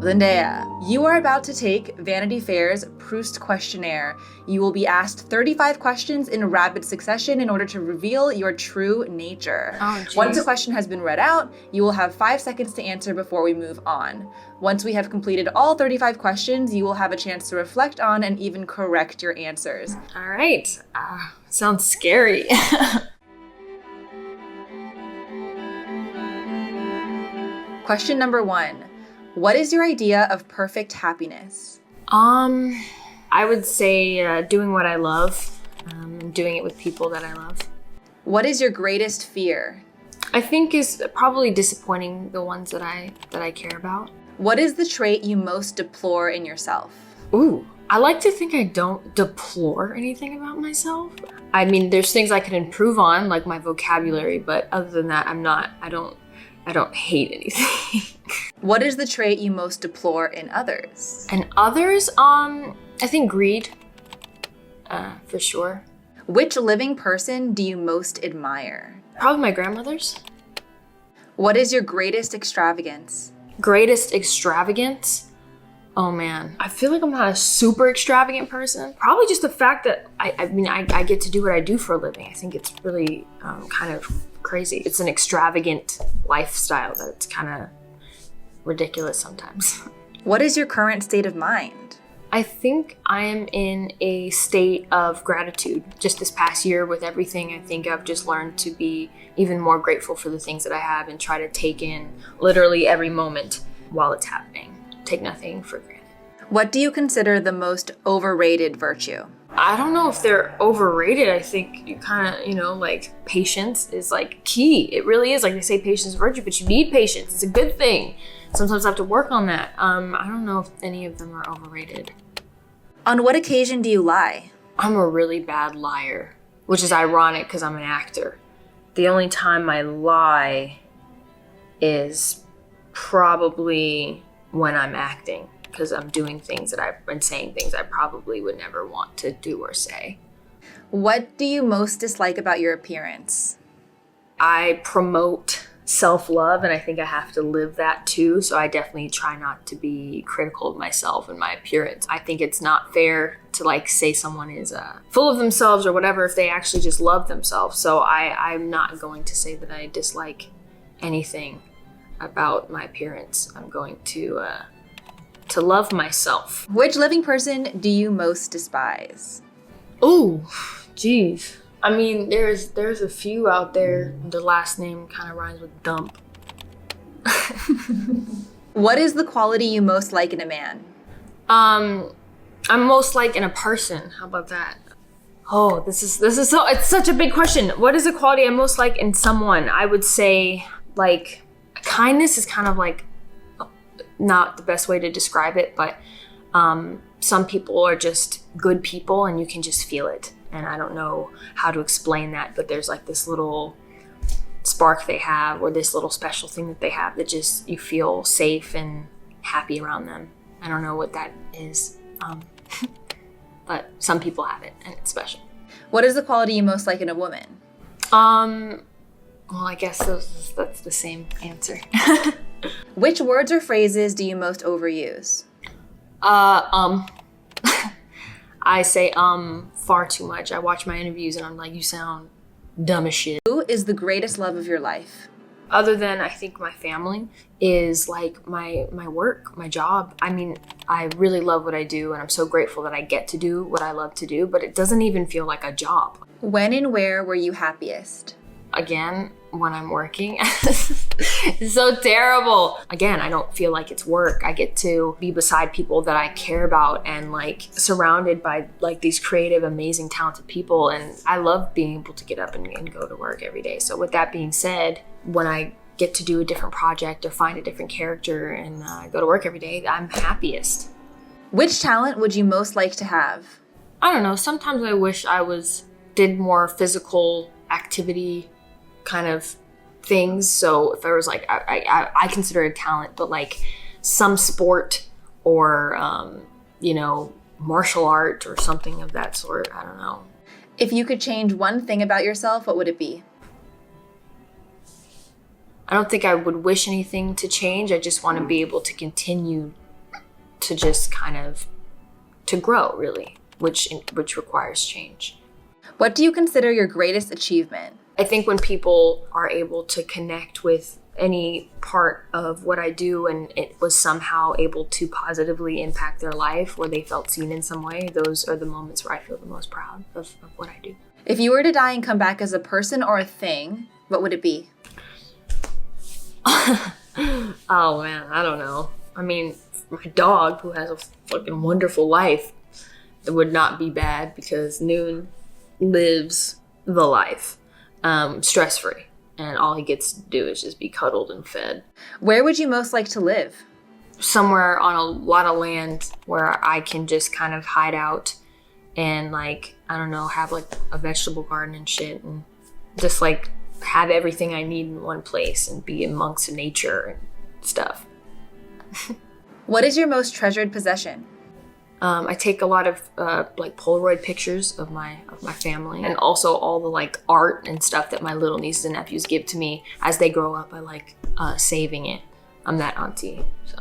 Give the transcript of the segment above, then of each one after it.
Zendaya, you are about to take Vanity Fair's Proust questionnaire. You will be asked 35 questions in rapid succession in order to reveal your true nature. Once a question has been read out, you will have 5 seconds to answer before we move on. Once we have completed all 35 questions, you will have a chance to reflect on and even correct your answers. All right. Sounds scary. Question number 1. What is your idea of perfect happiness? I would say doing what I love, doing it with people that I love. What is your greatest fear? I think is probably disappointing the ones that I care about. What is the trait you most deplore in yourself? Ooh, I like to think I don't deplore anything about myself. I mean, there's things I could improve on, like my vocabulary, but other than that, I don't hate anything. What is the trait you most deplore in others? And others, I think greed, for sure. Which living person do you most admire? Probably my grandmother's. What is your greatest extravagance? Greatest extravagance? Oh man, I feel like I'm not a super extravagant person. Probably just the fact that I get to do what I do for a living. I think it's really kind of crazy. It's an extravagant lifestyle that's kind of ridiculous sometimes. What is your current state of mind? I think I am in a state of gratitude. Just this past year with everything, I think I've just learned to be even more grateful for the things that I have and try to take in literally every moment while it's happening. Take nothing for granted. What do you consider the most overrated virtue? I don't know if they're overrated. I think you kind of, like patience is like key. It really is. Like they say patience is a virtue, but you need patience. It's a good thing. Sometimes I have to work on that. I don't know if any of them are overrated. On what occasion do you lie? I'm a really bad liar, which is ironic because I'm an actor. The only time I lie is probably when I'm acting, because I'm doing things that I've been saying things I probably would never want to do or say. What do you most dislike about your appearance? I promote self-love, and I think I have to live that too. So I definitely try not to be critical of myself and my appearance. I think it's not fair to say someone is full of themselves or whatever if they actually just love themselves. So I'm not going to say that I dislike anything about my appearance. I'm going to love myself. Which living person do you most despise? Ooh, geez. I mean, there's a few out there. The last name kind of rhymes with dump. What is the quality you most like in a man? I'm most like in a person. How about that? Oh, this is so, it's such a big question. What is the quality I most like in someone? I would say kindness is kind of not the best way to describe it, but some people are just good people and you can just feel it. And I don't know how to explain that, but there's this little spark they have or this little special thing that they have that just you feel safe and happy around them. I don't know what that is, but some people have it and it's special. What is the quality you most like in a woman? Well, I guess that's the same answer. Which words or phrases do you most overuse? I say far too much. I watch my interviews and I'm like, you sound dumb as shit. Who is the greatest love of your life? Other than I think my family is my work, my job. I mean, I really love what I do and I'm so grateful that I get to do what I love to do, but it doesn't even feel like a job. When and where were you happiest? Again, when I'm working. It's so terrible. Again, I don't feel like it's work. I get to be beside people that I care about and surrounded by these creative, amazing, talented people. And I love being able to get up and go to work every day. So with that being said, when I get to do a different project or find a different character and go to work every day, I'm happiest. Which talent would you most like to have? I don't know. Sometimes I wish I did more physical activity kind of things. So if I was I consider it a talent, but some sport or martial art or something of that sort. I don't know. If you could change one thing about yourself, what would it be? I don't think I would wish anything to change. I just want to be able to continue to just kind of to grow, really, which requires change. What do you consider your greatest achievement? I think when people are able to connect with any part of what I do and it was somehow able to positively impact their life, where they felt seen in some way, those are the moments where I feel the most proud of what I do. If you were to die and come back as a person or a thing, what would it be? Oh man, I don't know. I mean, my dog, who has a fucking wonderful life, it would not be bad because Noon lives the life, stress-free. And all he gets to do is just be cuddled and fed. Where would you most like to live? Somewhere on a lot of land where I can just kind of hide out and like, I don't know, have like a vegetable garden and shit and just like have everything I need in one place and be amongst nature and stuff. What is your most treasured possession? I take a lot of like Polaroid pictures of my family, and also all the like art and stuff that my little nieces and nephews give to me as they grow up. I like saving it. I'm that auntie. So,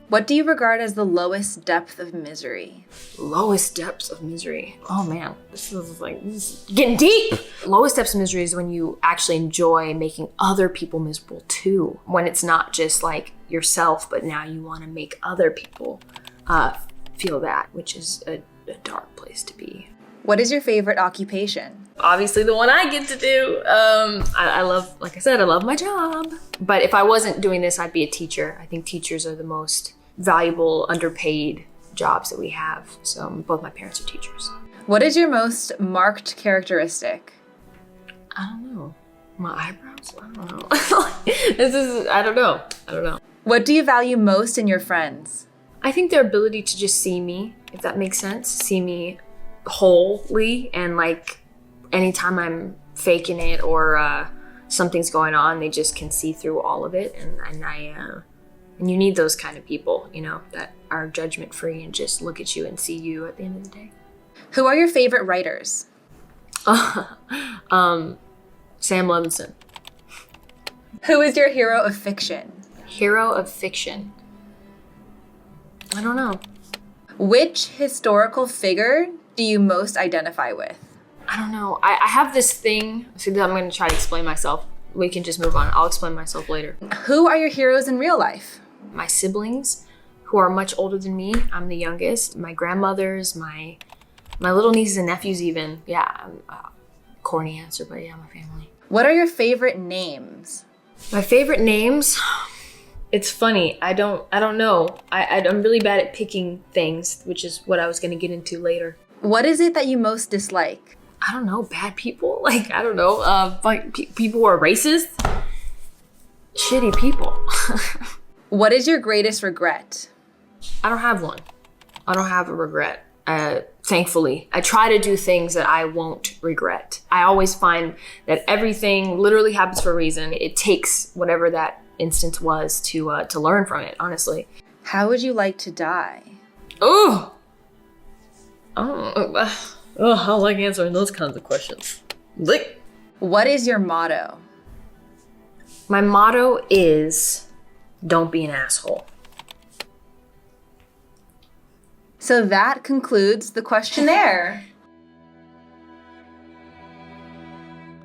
what do you regard as the lowest depth of misery? Lowest depths of misery. Oh man, this is getting deep. Lowest depths of misery is when you actually enjoy making other people miserable too. When it's not just like yourself, but now you want to make other people feel that, which is a dark place to be. What is your favorite occupation? Obviously the one I get to do. I love, like I said, I love my job. But if I wasn't doing this, I'd be a teacher. I think teachers are the most valuable, underpaid jobs that we have. So both my parents are teachers. What is your most marked characteristic? I don't know. My eyebrows? I don't know. I don't know. What do you value most in your friends? I think their ability to just see me, if that makes sense, see me wholly, and like anytime I'm faking it or something's going on, they just can see through all of it. And you need those kind of people, you know, that are judgment free and just look at you and see you at the end of the day. Who are your favorite writers? Sam Levinson. Who is your hero of fiction? Hero of fiction. I don't know. Which historical figure do you most identify with? I don't know. I have this thing. So I'm going to try to explain myself. We can just move on. I'll explain myself later. Who are your heroes in real life? My siblings, who are much older than me. I'm the youngest. My grandmothers, my little nieces and nephews even. Yeah, corny answer, but yeah, my family. What are your favorite names? My favorite names? It's funny. I don't know. I'm really bad at picking things, which is what I was going to get into later. What is it that you most dislike? I don't know. Bad people? Like, I don't know. Like people who are racist? Shitty people. What is your greatest regret? I don't have one. I don't have a regret. Thankfully, I try to do things that I won't regret. I always find that everything literally happens for a reason. It takes whatever that instance was to learn from it, honestly. How would you like to die? I don't like answering those kinds of questions. What is your motto? My motto is, don't be an asshole. So that concludes the questionnaire.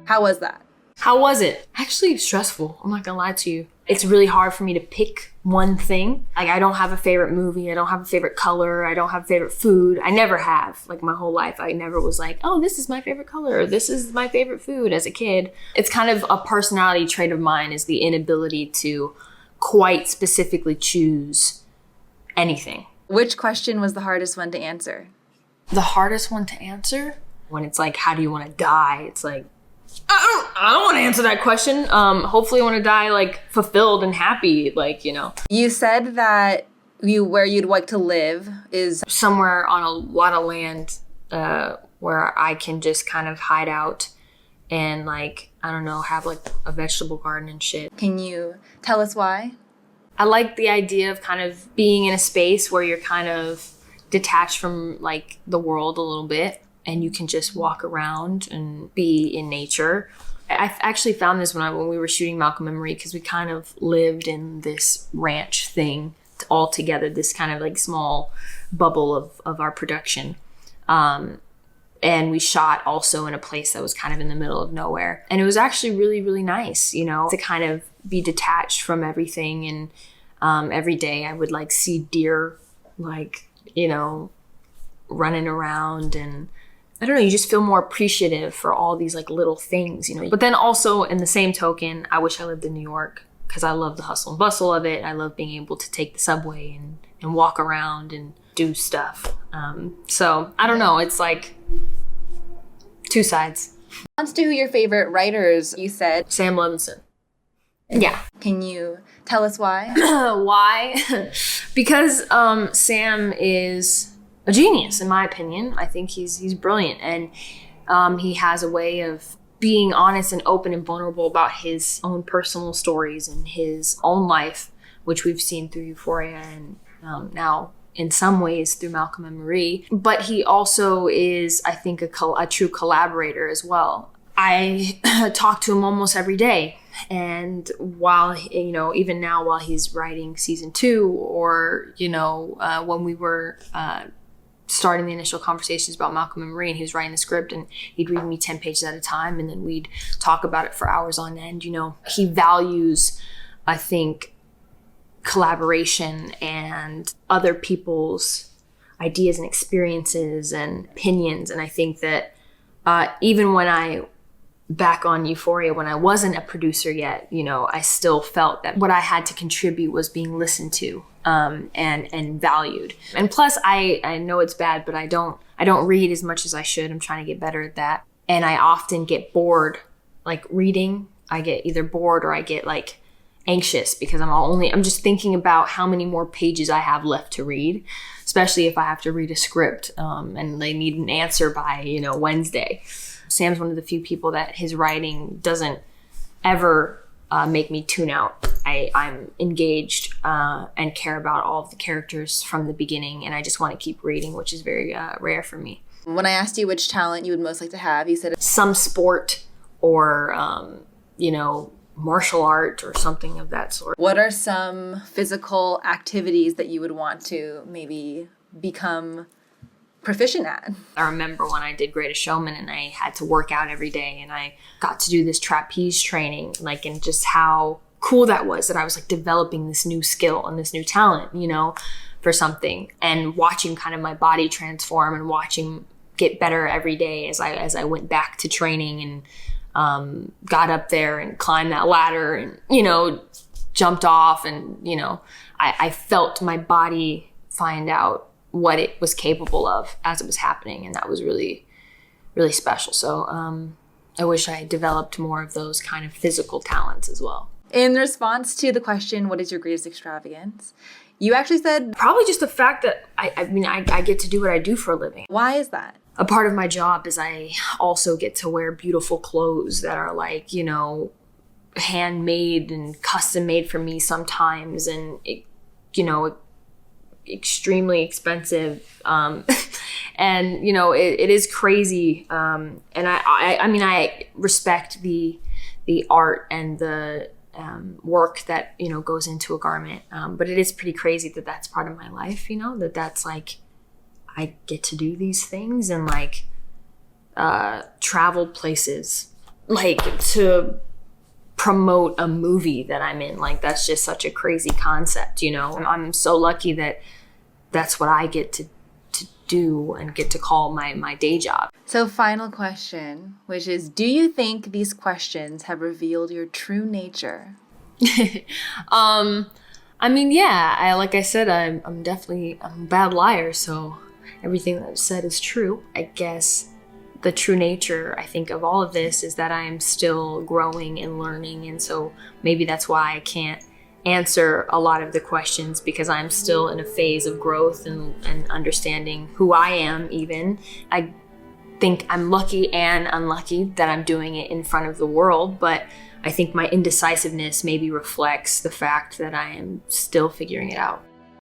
How was that? How was it? Actually stressful. I'm not gonna lie to you. It's really hard for me to pick one thing. Like, I don't have a favorite movie. I don't have a favorite color. I don't have a favorite food. I never have. Like, my whole life, I never was like, oh, this is my favorite color, or this is my favorite food as a kid. It's kind of a personality trait of mine, is the inability to quite specifically choose anything. Which question was the hardest one to answer? The hardest one to answer? When it's like, how do you want to die? It's like, I don't want to answer that question. Hopefully I want to die like fulfilled and happy, like, you know. You said that where you'd like to live is somewhere on a lot of land where I can just kind of hide out and like, I don't know, have like a vegetable garden and shit. Can you tell us why? I like the idea of kind of being in a space where you're kind of detached from like the world a little bit, and you can just walk around and be in nature. I actually found this when we were shooting Malcolm and Marie, because we kind of lived in this ranch thing all together, this kind of like small bubble of our production. And we shot also in a place that was kind of in the middle of nowhere. And it was actually really, really nice, you know, to kind of be detached from everything. And every day I would like see deer, like, you know, running around. And I don't know, you just feel more appreciative for all these like little things, you know. But then also in the same token, I wish I lived in New York because I love the hustle and bustle of it. I love being able to take the subway and walk around and do stuff. So I don't know, it's like two sides. Let's do who your favorite writers, you said. Sam Levinson. Yeah. Can you tell us why? Why? Because Sam is a genius, in my opinion. I think he's brilliant. And he has a way of being honest and open and vulnerable about his own personal stories and his own life, which we've seen through Euphoria and now in some ways through Malcolm and Marie. But he also is, I think, a true collaborator as well. I talk to him almost every day. And while, you know, even now while he's writing season 2, or, you know, when we were starting the initial conversations about Malcolm and Marie, and he was writing the script and he'd read me 10 pages at a time and then we'd talk about it for hours on end. You know, he values, I think, collaboration and other people's ideas and experiences and opinions. And I think that even when I back on Euphoria, when I wasn't a producer yet, you know, I still felt that what I had to contribute was being listened to and valued. And plus, I know it's bad, but I don't read as much as I should. I'm trying to get better at that. And I often get bored, like reading. I get either bored or I get like anxious because I'm just thinking about how many more pages I have left to read, especially if I have to read a script and they need an answer by, you know, Wednesday. Sam's one of the few people that his writing doesn't ever make me tune out. I'm engaged and care about all of the characters from the beginning, and I just want to keep reading, which is very rare for me. When I asked you which talent you would most like to have, you said some sport or, you know, martial art or something of that sort. What are some physical activities that you would want to maybe become proficient at? I remember when I did Greatest Showman and I had to work out every day and I got to do this trapeze training, like, and just how cool that was, that I was like developing this new skill and this new talent, you know, for something, and watching kind of my body transform and watching get better every day as I went back to training and got up there and climbed that ladder and, you know, jumped off and, you know, I felt my body find out what it was capable of as it was happening. And that was really, really special. So I wish I developed more of those kind of physical talents as well. In response to the question, what is your greatest extravagance? You actually said probably just the fact that I get to do what I do for a living. Why is that? A part of my job is I also get to wear beautiful clothes that are like, you know, handmade and custom made for me sometimes. And, you know, extremely expensive. And, you know, it is crazy. And I mean, I respect the art and the work that, you know, goes into a garment. But it is pretty crazy that that's part of my life, you know, that's like, I get to do these things and like travel places, like to promote a movie that I'm in. Like, that's just such a crazy concept, you know. I'm so lucky that that's what I get to do and get to call my day job. So final question, which is, do you think these questions have revealed your true nature? I mean, yeah, like I said, I'm a bad liar, so everything that I've said is true. I guess the true nature, I think, of all of this is that I'm still growing and learning. And so maybe that's why I can't answer a lot of the questions, because I'm still in a phase of growth and understanding who I am even. I think I'm lucky and unlucky that I'm doing it in front of the world, but I think my indecisiveness maybe reflects the fact that I am still figuring it out.